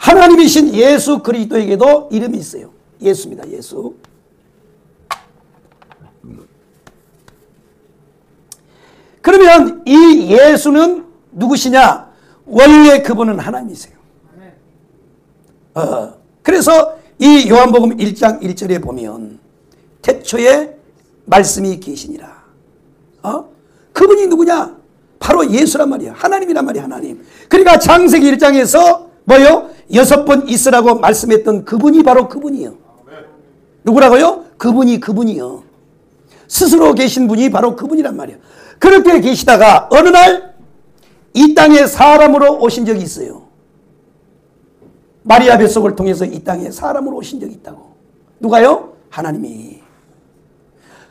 하나님이신 예수 그리스도에게도 이름이 있어요. 예수입니다. 예수. 그러면 이 예수는 누구시냐? 원래 그분은 하나님이세요. 그래서 이 요한복음 1장 1절에 보면 태초에 말씀이 계시니라. 그분이 누구냐? 바로 예수란 말이야. 하나님이란 말이야. 하나님. 그러니까 창세기 1장에서 뭐요? 6번 있으라고 말씀했던 그분이 바로 그분이요. 누구라고요? 그분이요. 스스로 계신 분이 바로 그분이란 말이야. 그렇게 계시다가 어느 날 이 땅에 사람으로 오신 적이 있어요. 마리아 뱃속을 통해서 이 땅에 사람으로 오신 적이 있다고. 누가요? 하나님이.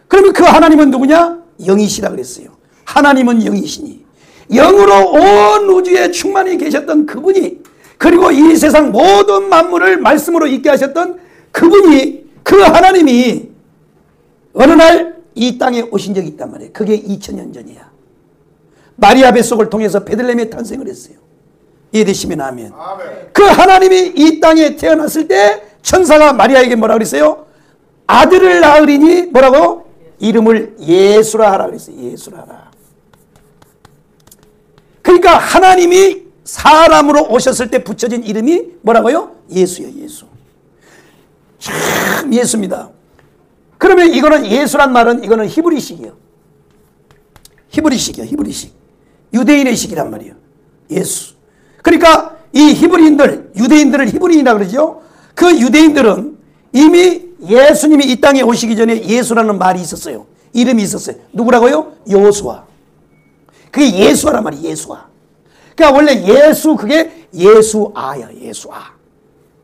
그러면 그 하나님은 누구냐? 영이시라 그랬어요. 하나님은 영이시니 영으로 온 우주에 충만히 계셨던 그분이, 그리고 이 세상 모든 만물을 말씀으로 있게 하셨던 그분이, 그 하나님이 어느 날 이 땅에 오신 적이 있단 말이에요. 그게 2000년 전이야. 마리아 뱃속을 통해서 베들레헴에 탄생을 했어요. 이해되시면 아멘. 그 하나님이 이 땅에 태어났을 때 천사가 마리아에게 뭐라 그랬어요? 아들을 낳으리니 뭐라고? 이름을 예수라 하라 그랬어요. 예수라 하라. 그러니까 하나님이 사람으로 오셨을 때 붙여진 이름이 뭐라고요? 예수예요. 예수. 참 예수입니다. 그러면 이거는 예수란 말은 이거는 히브리식이에요. 히브리식이에요. 히브리식. 유대인의 식이란 말이에요. 예수. 그러니까 이 히브리인들, 유대인들을 히브리인이라 그러죠. 그 유대인들은 이미 예수님이 이 땅에 오시기 전에 예수라는 말이 있었어요. 이름이 있었어요. 누구라고요? 여호수아. 그게 예수아란 말이에요. 예수아. 그러니까 원래 예수, 그게 예수아야. 예수아.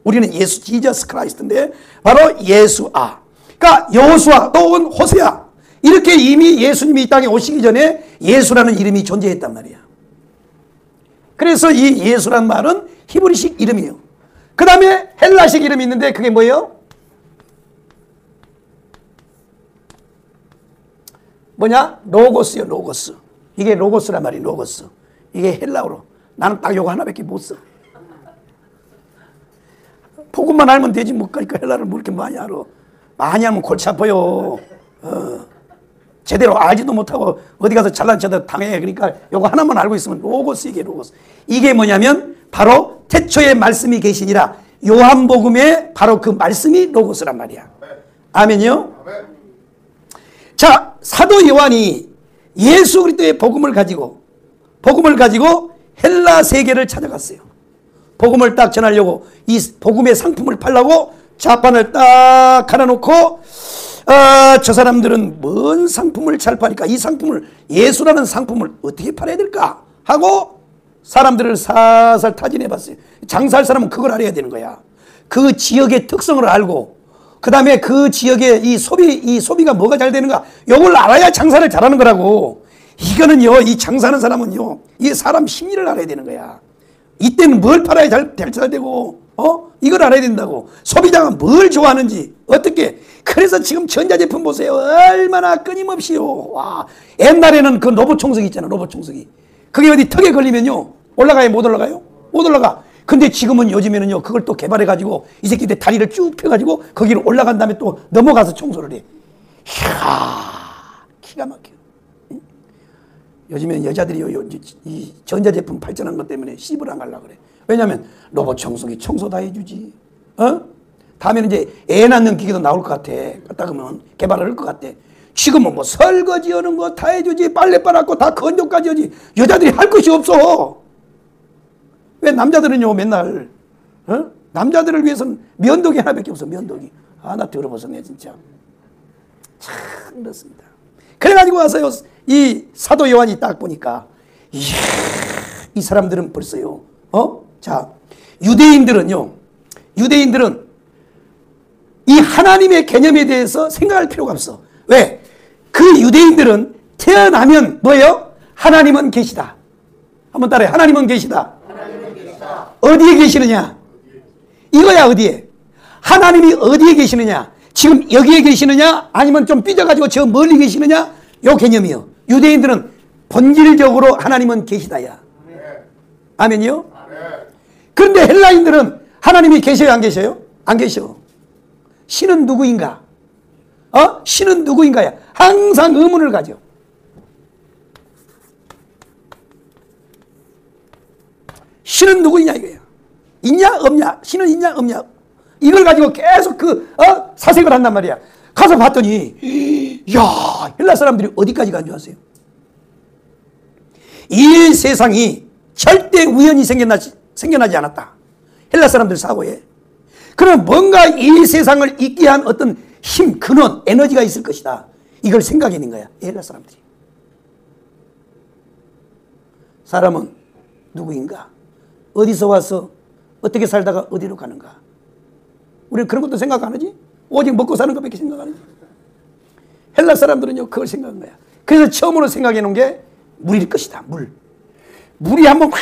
우리는 예수 지저스 크라이스트인데 바로 예수아. 그러니까 여호수아 또는 호세아, 이렇게 이미 예수님이 이 땅에 오시기 전에 예수라는 이름이 존재했단 말이야. 그래서 이 예수란 말은 히브리식 이름이에요. 그 다음에 헬라식 이름이 있는데 그게 뭐예요? 뭐냐? 로고스요. 로고스. 이게 로고스란 말이에요. 로고스. 이게 헬라어로. 나는 딱 요거 하나밖에 못 써. 복음만 알면 되지 뭐. 그러니까 헬라를 뭐 이렇게 많이 알아. 많이 하면 골치 아파요. 제대로 알지도 못하고 어디 가서 잘난 척도 당해. 그러니까 요거 하나만 알고 있으면 로고스. 이게 로고스. 이게 뭐냐면 바로 태초에 말씀이 계시니라. 요한복음에 바로 그 말씀이 로고스란 말이야. 아멘이요? 자, 사도 요한이 예수 그리스도의 복음을 가지고 헬라 세계를 찾아갔어요. 복음을 딱 전하려고 이 복음의 상품을 팔라고 자판을 딱 갈아놓고 저 사람들은 뭔 상품을 잘 파니까 이 상품을, 예수라는 상품을 어떻게 팔아야 될까 하고 사람들을 살살 타진해 봤어요. 장사할 사람은 그걸 알아야 되는 거야. 그 지역의 특성을 알고 그 다음에 그 지역의 이 소비가 뭐가 잘 되는가, 이걸 알아야 장사를 잘하는 거라고. 이거는요, 이 장사하는 사람은요, 이 사람 심리를 알아야 되는 거야. 이때는 뭘 팔아야 잘 되고, 이걸 알아야 된다고. 소비자가 뭘 좋아하는지, 어떻게. 그래서 지금 전자제품 보세요. 얼마나 끊임없이요. 와, 옛날에는 그 로봇 청소기 있잖아, 로봇 청소기. 그게 어디 턱에 걸리면요, 올라가요, 못 올라가요? 못 올라가. 근데 지금은 요즘에는요, 그걸 또 개발해가지고, 이 새끼들 다리를 쭉 펴가지고, 거기를 올라간 다음에 또 넘어가서 청소를 해. 이야, 기가 막혀. 요즘에는 여자들이 이 전자제품 발전한 것 때문에 씹을 안 가려고 그래. 왜냐면 로봇 청소기 청소 다 해주지. 다음에는 이제 애 낳는 기계도 나올 것 같아. 갖다 그러면 개발을 할 것 같아. 지금은 뭐 설거지 하는 거 다 해주지. 빨래 빨았고 다 건조까지 하지. 여자들이 할 것이 없어. 왜 남자들은요 맨날 남자들을 위해서는 면도기 하나밖에 없어. 면도기. 아, 나 들어보셨네 진짜. 참 그렇습니다. 그래가지고 와서요, 이 사도 요한이 딱 보니까, 이야, 이 사람들은 벌써요, 자, 유대인들은 이 하나님의 개념에 대해서 생각할 필요가 없어. 왜? 그 유대인들은 태어나면 뭐예요? 하나님은 계시다. 한번 따라해. 하나님은 계시다. 하나님은 계시다. 어디에 계시느냐? 이거야, 어디에? 하나님이 어디에 계시느냐? 지금 여기에 계시느냐? 아니면 좀 삐져가지고 저 멀리 계시느냐? 요 개념이요. 유대인들은 본질적으로 하나님은 계시다야. 아멘이요? 그런데 헬라인들은 하나님이 계셔요, 안 계셔요? 안 계셔. 신은 누구인가? 신은 누구인가야? 항상 의문을 가져. 신은 누구이냐 이거야. 있냐 없냐? 신은 있냐 없냐? 이걸 가지고 계속 사색을 한단 말이야. 가서 봤더니 야, 헬라 사람들이 어디까지 간 줄 아세요? 이 세상이 절대 우연히 생겨나지 않았다. 헬라 사람들 사고에. 그럼 뭔가 이 세상을 있게 한 어떤 힘, 근원, 에너지가 있을 것이다. 이걸 생각해낸 거야, 헬라 사람들이. 사람은 누구인가? 어디서 와서 어떻게 살다가 어디로 가는가? 우리는 그런 것도 생각 안 하지? 오직 먹고 사는 것밖에 생각 안 하지? 헬라 사람들은요, 그걸 생각한 거야. 그래서 처음으로 생각해 놓은 게 물일 것이다, 물. 물이 한번 확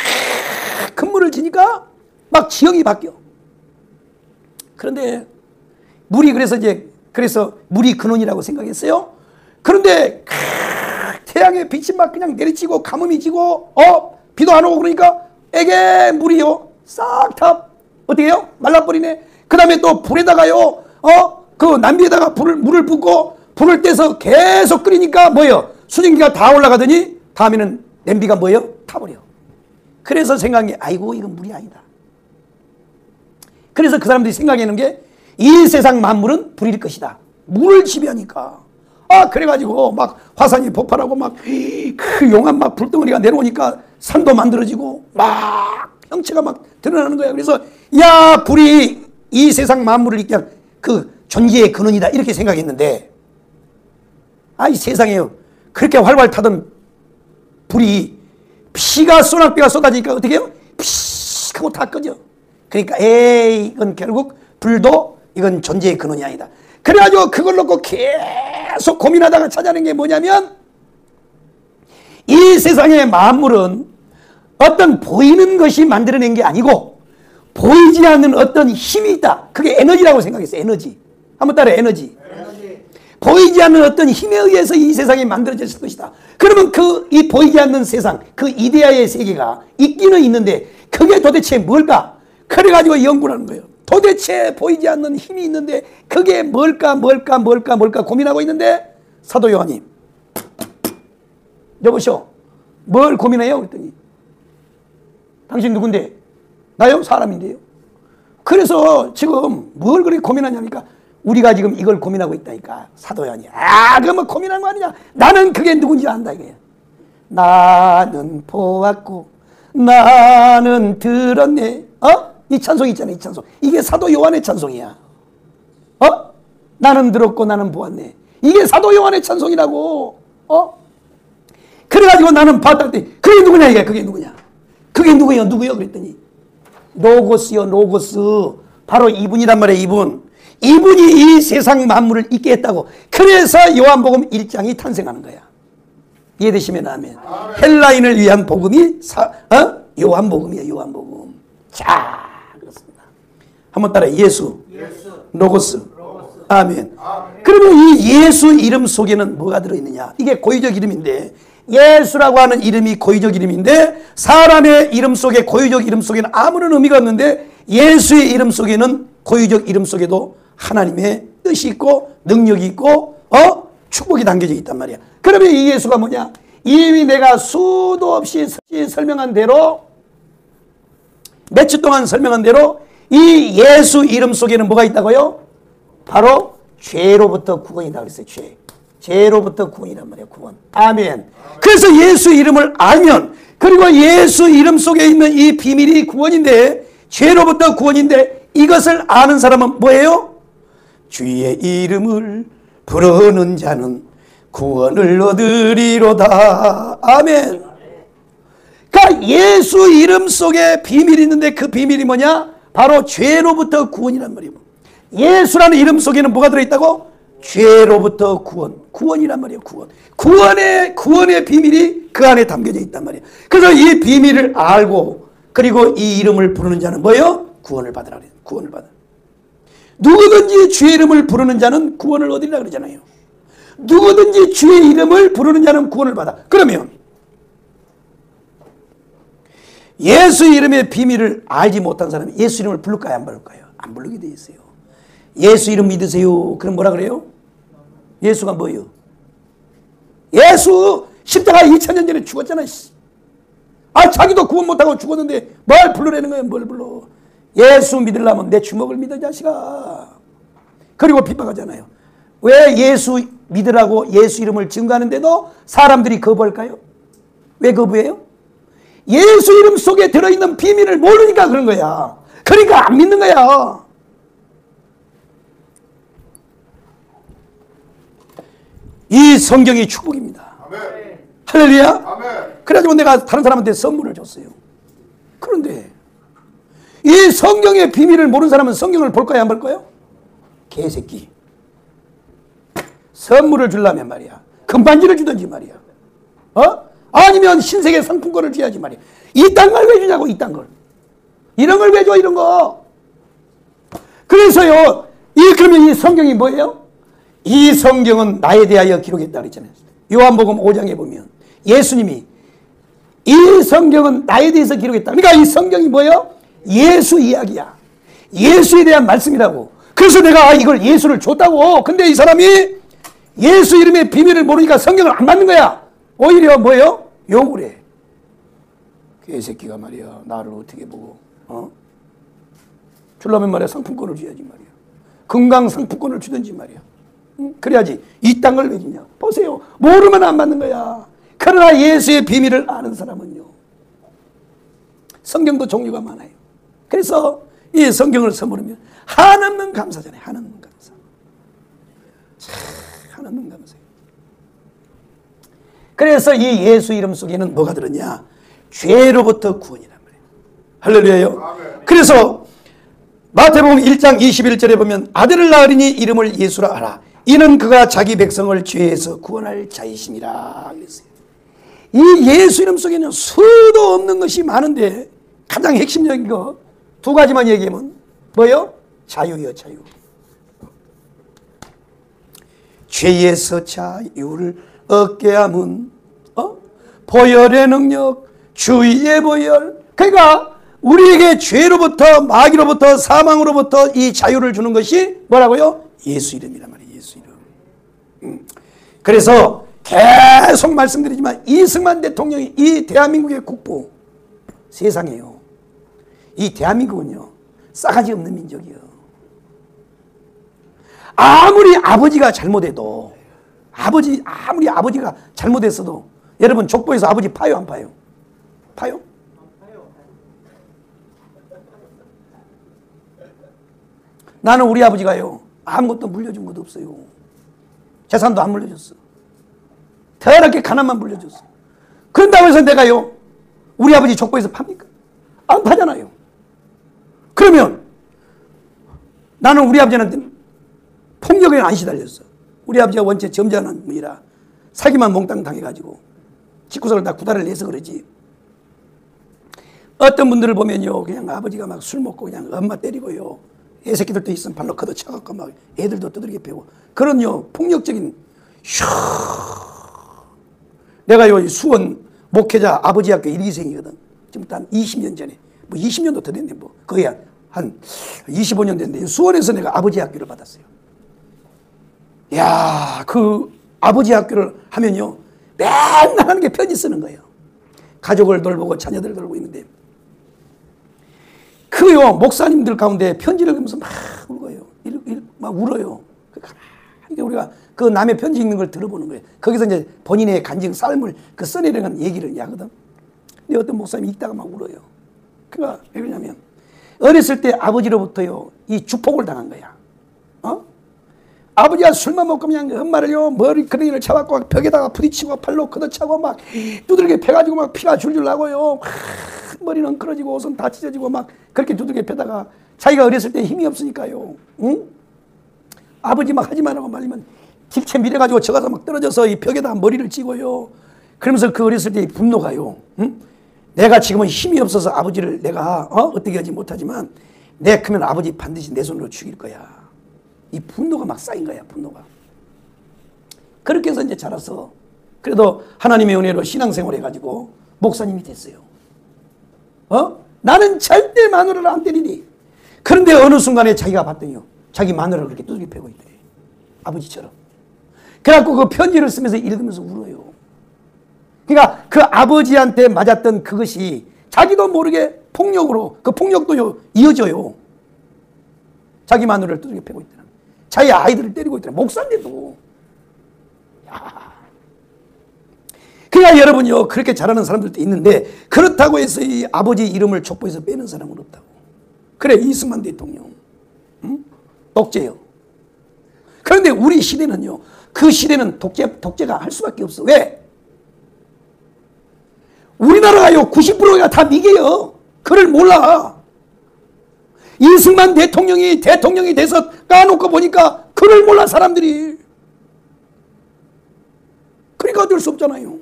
큰 물을 지니까 막 지형이 바뀌어. 그런데 물이 그래서 물이 근원이라고 생각했어요. 그런데 태양의 빛이 막 그냥 내리치고 가뭄이 지고 비도 안 오고 그러니까 에게 물이요 싹 다 어떻게 해요? 말라버리네. 그 다음에 또 불에다가요 그 남비에다가 물을 붓고 불을 떼서 계속 끓이니까 뭐예요? 수증기가 다 올라가더니 다음에는 냄비가 뭐예요? 타버려. 그래서 생각한 게 아이고 이건 물이 아니다. 그래서 그 사람들이 생각하는 게 이 세상 만물은 불일 것이다. 물을 지배하니까. 그래가지고 막 화산이 폭발하고 막 그 용암 막 불덩어리가 내려오니까 산도 만들어지고 막 형체가 막 드러나는 거야. 그래서 야, 불이 이 세상 만물을 있게 한 그 존재의 근원이다. 이렇게 생각했는데 이 세상에요. 그렇게 활활 타던 불이 소낙비가 쏟아지니까 어떻게 해요? 피익 하고 다 꺼져. 그러니까 이건 결국 불도 이건 존재의 근원이 아니다. 그래가지고 그걸 놓고 계속 고민하다가 찾아낸 게 뭐냐면 이 세상의 만물은 어떤 보이는 것이 만들어낸 게 아니고 보이지 않는 어떤 힘이 있다. 그게 에너지라고 생각했어요. 에너지. 한번 따라해. 에너지. 보이지 않는 어떤 힘에 의해서 이 세상이 만들어졌을 것이다. 그러면 이 보이지 않는 세상, 그 이데아의 세계가 있기는 있는데 그게 도대체 뭘까? 그래가지고 연구를 하는 거예요. 도대체 보이지 않는 힘이 있는데 그게 뭘까 고민하고 있는데 사도 요한이 여보시오, 뭘 고민해요? 그랬더니 당신 누군데? 나요? 사람인데요. 그래서 지금 뭘 그렇게 고민하냐니까 우리가 지금 이걸 고민하고 있다니까. 사도 요한이 그러면 고민한 거 아니냐? 나는 그게 누군지 안다 이거야. 나는 보았고 나는 들었네. 이 찬송 있잖아요. 이 찬송. 이게 사도 요한의 찬송이야. 나는 들었고 나는 보았네. 이게 사도 요한의 찬송이라고. 그래가지고 나는 봤다 그랬더니 그게 누구냐 이게. 그게 누구냐. 그게 누구요? 누구요? 그랬더니 로고스요. 로고스. 바로 이분이란 말이에요. 이분이 이 세상 만물을 있게 했다고. 그래서 요한복음 1장이 탄생하는 거야. 이해되시면 아멘. 헬라인을 위한 복음이 요한복음이에요. 요한복음. 자, 그렇습니다. 한번 따라 예수, 로고스. 아멘. 그러면 이 예수 이름 속에는 뭐가 들어있느냐? 이게 고유적 이름인데 예수라고 하는 이름이 고유적 이름인데 사람의 이름 속에 고유적 이름 속에는 아무런 의미가 없는데 예수의 이름 속에는 고유적 이름 속에도 하나님의 뜻이 있고 능력이 있고 축복이 담겨져 있단 말이야. 그러면 이 예수가 뭐냐? 이미 내가 수도 없이 설명한 대로 몇 주 동안 설명한 대로 이 예수 이름 속에는 뭐가 있다고요? 바로 죄로부터 구원이다 그랬어요. 죄로부터 구원이란 말이에요. 구원. 아멘. 그래서 예수 이름을 알면 그리고 예수 이름 속에 있는 이 비밀이 구원인데 죄로부터 구원인데 이것을 아는 사람은 뭐예요? 주의 이름을 부르는 자는 구원을 얻으리로다. 아멘. 그러니까 예수 이름 속에 비밀이 있는데 그 비밀이 뭐냐? 바로 죄로부터 구원이란 말이에요. 예수라는 이름 속에는 뭐가 들어있다고? 죄로부터 구원. 구원이란 말이에요. 구원의 비밀이 그 안에 담겨져 있단 말이에요. 그래서 이 비밀을 알고 그리고 이 이름을 부르는 자는 뭐예요? 구원을 받으라 그래요. 구원을 받아. 누구든지 주의 이름을 부르는 자는 구원을 얻으리라 그러잖아요. 누구든지 주의 이름을 부르는 자는 구원을 받아. 그러면 예수 이름의 비밀을 알지 못한 사람이 예수 이름을 부를까요? 안 부를까요? 안 부르게 돼 있어요. 예수 이름 믿으세요. 그럼 뭐라 그래요? 예수가 뭐예요? 예수 십자가 2000년 전에 죽었잖아. 자기도 구원 못하고 죽었는데 뭘 부르라는 거야? 뭘 불러? 예수 믿으려면 내 주먹을 믿어 자식아. 그리고 핍박하잖아요. 왜 예수 믿으라고 예수 이름을 증거하는데도 사람들이 거부할까요? 왜 거부해요? 예수 이름 속에 들어있는 비밀을 모르니까 그런 거야. 그러니까 안 믿는 거야. 이 성경이 축복입니다. 아멘. 할렐루야. 아멘. 그래가지고 내가 다른 사람한테 선물을 줬어요. 그런데 이 성경의 비밀을 모르는 사람은 성경을 볼까요? 안 볼까요? 개새끼. 선물을 주려면 말이야. 금반지를 주든지 말이야. 아니면 신세계 상품권을 줘야지 말이야. 이딴 걸 왜 주냐고, 이딴 걸. 이런 걸 왜 줘, 이런 거. 그래서요, 그러면 이 성경이 뭐예요? 이 성경은 나에 대하여 기록했다 그랬잖아요. 요한복음 5장에 보면 예수님이 이 성경은 나에 대해서 기록했다. 그러니까 이 성경이 뭐예요? 예수 이야기야. 예수에 대한 말씀이라고. 그래서 내가 이걸 예수를 줬다고. 근데 이 사람이 예수 이름의 비밀을 모르니까 성경을 안 받는 거야. 오히려 뭐예요? 욕을 해. 개새끼가 말이야. 나를 어떻게 보고 주려면 말이야 상품권을 줘야지 말이야. 건강 상품권을 주든지 말이야. 그래야지. 이딴 걸 왜 주냐. 보세요. 모르면 안 받는 거야. 그러나 예수의 비밀을 아는 사람은요. 성경도 종류가 많아요. 그래서 이 성경을 선물하면 한없는 감사잖아요. 한없는 감사. 한없는 감사예요. 그래서 이 예수 이름 속에는 뭐가 들었냐? 죄로부터 구원이란 말이에요. 할렐루야요. 그래서 마태복음 1장 21절에 보면 아들을 낳으리니 이름을 예수라 하라. 이는 그가 자기 백성을 죄에서 구원할 자이심이라 그랬어요. 이 예수 이름 속에는 수도 없는 것이 많은데 가장 핵심적인 거 두 가지만 얘기하면 뭐요? 자유요, 자유. 죄에서 자유를 얻게 함은 보혈의 능력, 주의 보혈. 그러니까 우리에게 죄로부터 마귀로부터 사망으로부터 이 자유를 주는 것이 뭐라고요? 예수 이름이란 말이에요. 예수 이름. 그래서 계속 말씀드리지만 이승만 대통령이 이 대한민국의 국부 세상에요. 이 대한민국은요 싸가지 없는 민족이에요. 아무리 아버지가 잘못해도 아무리 아버지가 잘못했어도 여러분 족보에서 아버지 파요 안 파요? 파요? 나는 우리 아버지가요 아무것도 물려준 것도 없어요. 재산도 안 물려줬어. 더럽게 가난만 물려줬어. 그런다고 해서 내가요 우리 아버지 족보에서 팝니까? 안 파잖아요. 그러면 나는 우리 아버지한테 폭력에 안 시달렸어. 우리 아버지가 원체 점잖은 분이라 사기만 몽땅 당해가지고 집구석을 다 구달을 내서 그러지. 어떤 분들을 보면요 그냥 아버지가 막 술 먹고 그냥 엄마 때리고요 애새끼들도 있으면 발로 걷어차갖고 막 애들도 두드리게 패고 그런요 폭력적인 내가요 수원 목회자 아버지 학교 1기생이거든. 지금 한 20년 전에 뭐 20년도 더 됐네 뭐 거의 한 25년 됐는데 수원에서 내가 아버지 학교를 받았어요. 야, 그 아버지 학교를 하면요 맨날 하는 게 편지 쓰는 거예요. 가족을 돌보고 자녀들을 돌보고 있는데 그요 목사님들 가운데 편지를 읽으면서 막 울어요. 막 울어요. 그러니까 우리가 그 남의 편지 읽는 걸 들어보는 거예요. 거기서 이제 본인의 간증 삶을 그 써내려는 얘기를 하거든. 근데 어떤 목사님이 읽다가 막 울어요. 그러니까 왜 그러냐면 어렸을 때 아버지로부터요 이 주폭을 당한 거야. 아버지가 술만 먹고 그냥 엄마를요 머리끄댕이를 잡아갖고 막 벽에다가 부딪히고 팔로 걷어차고 막 두들겨 패가지고 막 피가 줄줄 나고요. 머리는 엉클어지고 옷은 다 찢어지고 막 그렇게 두들겨 패다가 자기가 어렸을 때 힘이 없으니까요. 응? 아버지 막 하지 말라고 말리면 길채 밀어가지고 저 가서 막 떨어져서 이 벽에다가 머리를 찌고요. 그러면서 그 어렸을 때 이 분노가요. 응? 내가 지금은 힘이 없어서 아버지를 내가 어떻게 하지 못하지만 내 크면 아버지 반드시 내 손으로 죽일 거야. 이 분노가 막 쌓인 거야, 분노가. 그렇게 해서 이제 자라서 그래도 하나님의 은혜로 신앙생활 해가지고 목사님이 됐어요. 나는 절대 마누라를 안 때리니. 그런데 어느 순간에 자기가 봤더니요, 자기 마누라를 그렇게 두들겨 패고 있대. 아버지처럼. 그래갖고 그 편지를 쓰면서 읽으면서 울어요. 그러니까 그 아버지한테 맞았던 그것이 자기도 모르게 폭력으로, 그 폭력도 이어져요. 자기 마누라를 두들겨 패고 있더라. 자기 아이들을 때리고 있더라. 목사인데도. 야. 그러니까 여러분요, 그렇게 잘하는 사람들도 있는데, 그렇다고 해서 이 아버지 이름을 족보에서 빼는 사람은 없다고. 그래, 이승만 대통령. 응? 독재요. 그런데 우리 시대는요, 그 시대는 독재가 할 수밖에 없어. 왜? 우리나라가요, 90%가 다 미개요. 그걸 몰라. 이승만 대통령이 돼서 까놓고 보니까 그걸 몰라, 사람들이. 그러니까 어쩔 수 없잖아요.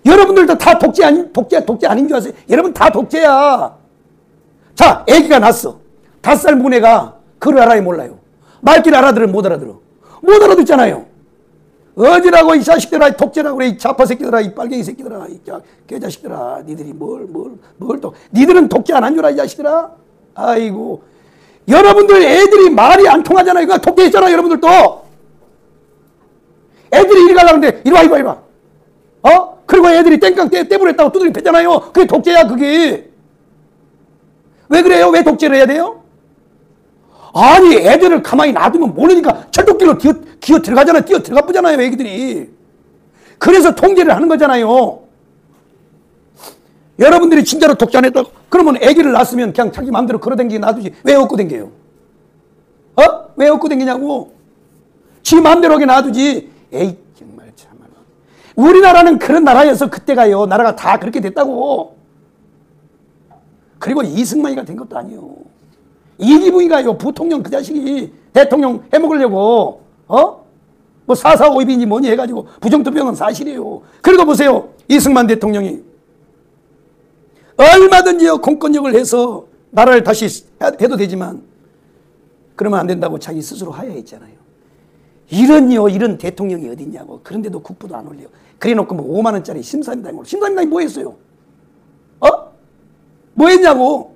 여러분들도 다 독재 아닌 줄 아세요? 여러분 다 독재야. 자, 애기가 낳았어. 5살 먹은 애가 그걸 알아요, 몰라요? 말귀를 알아들어, 못 알아들어? 못 알아듣잖아요. 어지라고 이 자식들아, 이 독재라고 그래, 이 좌파 새끼들아, 이 빨갱이 새끼들아, 이 개자식들아, 니들이 뭘 또, 니들은 독재 안 한 줄 알아, 이 자식들아? 아이고. 여러분들 애들이 말이 안 통하잖아요. 그러니까 독재했잖아, 여러분들도. 애들이 이리 가려는데, 이리 와. 그리고 애들이 땡깡 떼부렸다고 두드려 팼잖아요. 그게 독재야, 그게. 왜 그래요? 왜 독재를 해야 돼요? 아니, 애들을 가만히 놔두면 모르니까 철도길로 기어 들어가잖아요. 뛰어 들어가 보잖아요, 애기들이. 그래서 통제를 하는 거잖아요. 여러분들이 진짜로 독재 안 했다고, 그러면 애기를 낳았으면 그냥 자기 마음대로 걸어다니게 놔두지. 왜 업고 댕겨요? 왜 업고 댕기냐고? 지 마음대로 하게 놔두지. 에이, 정말 참말로. 우리나라는 그런 나라여서 그때가요, 나라가 다 그렇게 됐다고. 그리고 이승만이가 된 것도 아니에요. 이기붕이가요, 부통령 그 자식이 대통령 해먹으려고, 뭐 4.4.5입인지 뭐니 해가지고 부정투표는 사실이에요. 그래도 보세요. 이승만 대통령이 얼마든지요, 공권력을 해서 나라를 다시 해도 되지만, 그러면 안 된다고 자기 스스로 하야했잖아요. 이런 대통령이 어딨냐고. 그런데도 국부도 안 올려. 그래 놓고 뭐 5만 원짜리 심사임당이 심사임당이 뭐 했어요? 뭐 했냐고.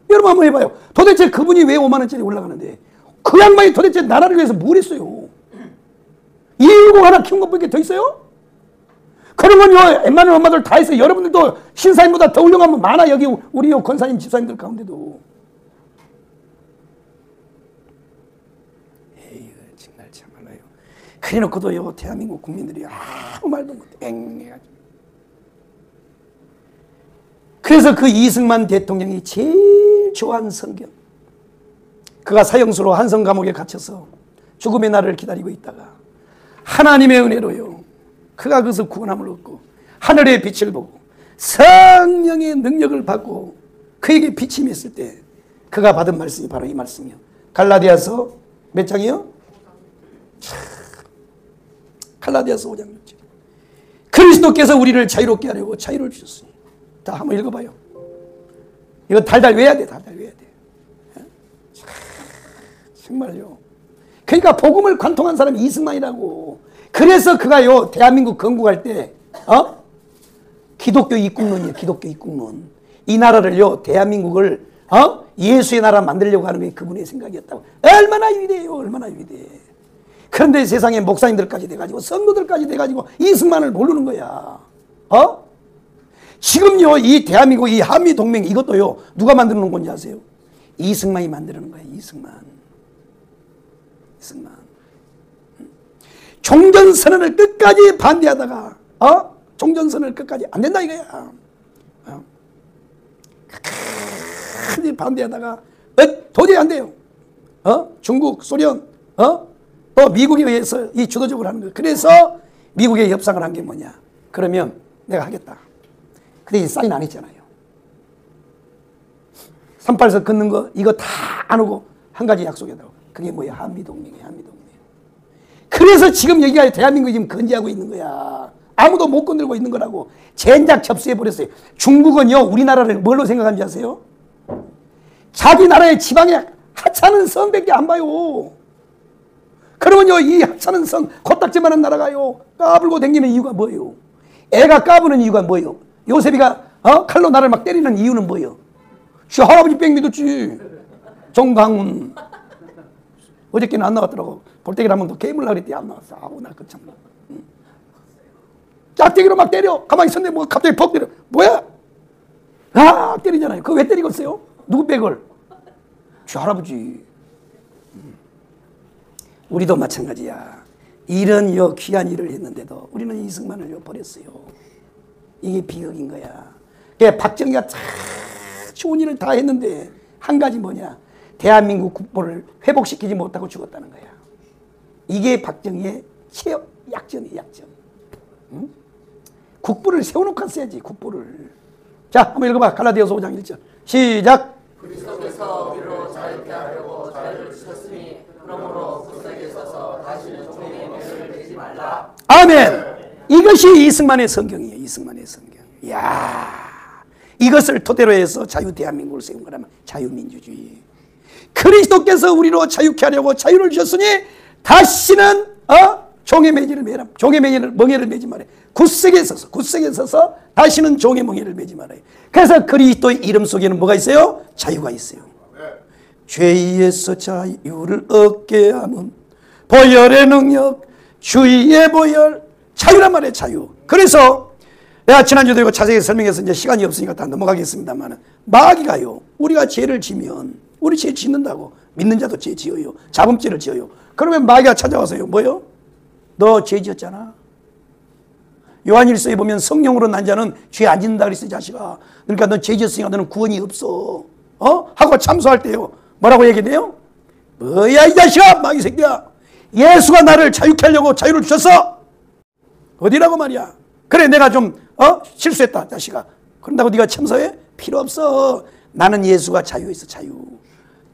여러분 한번 해봐요. 도대체 그분이 왜 5만 원짜리 올라가는데, 그 양반이 도대체 나라를 위해서 뭘 했어요? 210 하나 키운 것밖에 더 있어요? 그러면요, 웬만한 엄마들 다 했어요. 여러분들도 신사임보다 더 훌륭한 분 많아, 여기 우리 권사님 집사님들 가운데도. 에이, 정말 참말라요. 그래 놓고도요, 대한민국 국민들이 아무 말도 못해. 앵해가지고. 그래서 그 이승만 대통령이 제일 좋아하는 성경, 그가 사형수로 한성 감옥에 갇혀서 죽음의 날을 기다리고 있다가 하나님의 은혜로요, 그가 그것을 구원함을 얻고 하늘의 빛을 보고 성령의 능력을 받고 그에게 빛이 임했을 때 그가 받은 말씀이 바로 이 말씀이요. 갈라디아서 몇 장이요? 갈라디아서 5장 6절. 그리스도께서 우리를 자유롭게 하려고 자유를 주셨으니. 자, 한번 읽어봐요. 이거 달달 외워야 돼, 달달 외워야 돼. 정말요. 그러니까 복음을 관통한 사람이 이승만이라고. 그래서 그가요, 대한민국 건국할 때, 기독교 입국론이에요, 기독교 입국론. 이 나라를요, 대한민국을, 예수의 나라 만들려고 하는 게 그분의 생각이었다고. 얼마나 위대해요, 얼마나 위대해. 그런데 세상에 목사님들까지 돼가지고, 성도들까지 돼가지고, 이승만을 모르는 거야. 지금요, 이 대한민국, 이 한미동맹, 이것도요, 누가 만들어 놓은 건지 아세요? 이승만이 만들어 놓은 거예요, 이승만. 종전선언을 끝까지 반대하다가, 종전선언을 끝까지 안 된다 이거야. 끝까지 반대하다가, 도저히 안 돼요. 중국, 소련, 또 미국에 의해서 이 주도적으로 하는 거예요. 그래서 미국에 협상을 한 게 뭐냐. 그러면 내가 하겠다. 근데 사인 안 했잖아요. 38선 긋는 거, 이거 다 안 오고 한 가지 약속했다고. 그게 뭐야? 한미동맹이야, 한미동맹. 그래서 지금 여기가 대한민국이 지금 건재하고 있는 거야. 아무도 못 건들고 있는 거라고. 젠장 접수해버렸어요. 중국은요, 우리나라를 뭘로 생각하는지 아세요? 자기 나라의 지방에 하찮은 성밖에 안 봐요. 그러면요, 이 하찮은 성, 코딱지만한 나라가요, 까불고 다니는 이유가 뭐예요? 애가 까부는 이유가 뭐예요? 요셉이가 칼로 나를 막 때리는 이유는 뭐예요? 지 할아버지 뺑 믿었지. 정강훈. 어저께는 안 나왔더라고. 볼때기를 한번 더 게임을 하려 했더니 안 나왔어. 아우, 나 그 참나. 짝대기로 막 때려. 가만히 있었는데 뭐 갑자기 퍽 때려. 뭐야? 아, 때리잖아요. 그거 왜 때리겠어요? 누구 백을? 지 할아버지. 우리도 마찬가지야. 이런 귀한 일을 했는데도 우리는 이승만을 버렸어요. 이게 비극인 거야. 그러니까 박정희가 참 좋은 일을 다 했는데 한 가지 뭐냐? 대한민국 국보를 회복시키지 못하고 죽었다는 거야. 이게 박정희의 약점이야, 약점. 응? 국보를 세워놓고 갔어야지, 국보를. 자, 한번 읽어봐. 갈라디아서 5장 1절. 시작. 그리스도께서 우리로 자유케 하려고 자유를 주셨으니 그러므로 굳세게 서서 다시는 종의 매를 내지 말라. 아멘. 이것이 이승만의 성경이에요. 이승만의 성경. 이야, 이것을 토대로 해서 자유 대한민국을 세운 거라면 자유민주주의. 그리스도께서 우리로 자유케 하려고 자유를 주셨으니 다시는 종의 매질을 매라. 종의 멍에를 매지 말아요. 굳세게 서서 다시는 종의 멍에를 매지 말아요. 그래서 그리스도의 이름 속에는 뭐가 있어요? 자유가 있어요. 죄에서 자유를 얻게 하면 보혈의 능력, 주의 보혈, 자유란 말이에요. 자유. 그래서 내가 지난주도 이거 자세히 설명해서 이제 시간이 없으니까 다 넘어가겠습니다만, 마귀가요, 우리가 죄를 지면 우리 죄 짓는다고. 믿는 자도 죄 지어요. 자범죄를 지어요. 그러면 마귀가 찾아와서요, 뭐요? 너 죄 지었잖아. 요한일서에 보면 성령으로 난 자는 죄 안 짓는다 그랬어, 이 자식아. 그러니까 너 죄 지었으니까 너는 구원이 없어. 하고 참소할 때요, 뭐라고 얘기해요? 뭐야 이 자식아, 마귀 새끼야. 예수가 나를 자유케 하려고 자유를 주셨어. 어디라고 말이야. 그래, 내가 좀 실수했다, 자식아. 그런다고 네가 참소해? 필요 없어. 나는 예수가 자유했어, 자유.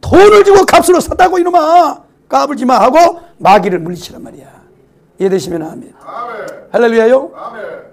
돈을 주고 값으로 샀다고 이놈아. 까불지 마 하고 마귀를 물리치란 말이야. 이해되시면 아멘. 아멘. 할렐루야요. 아멘.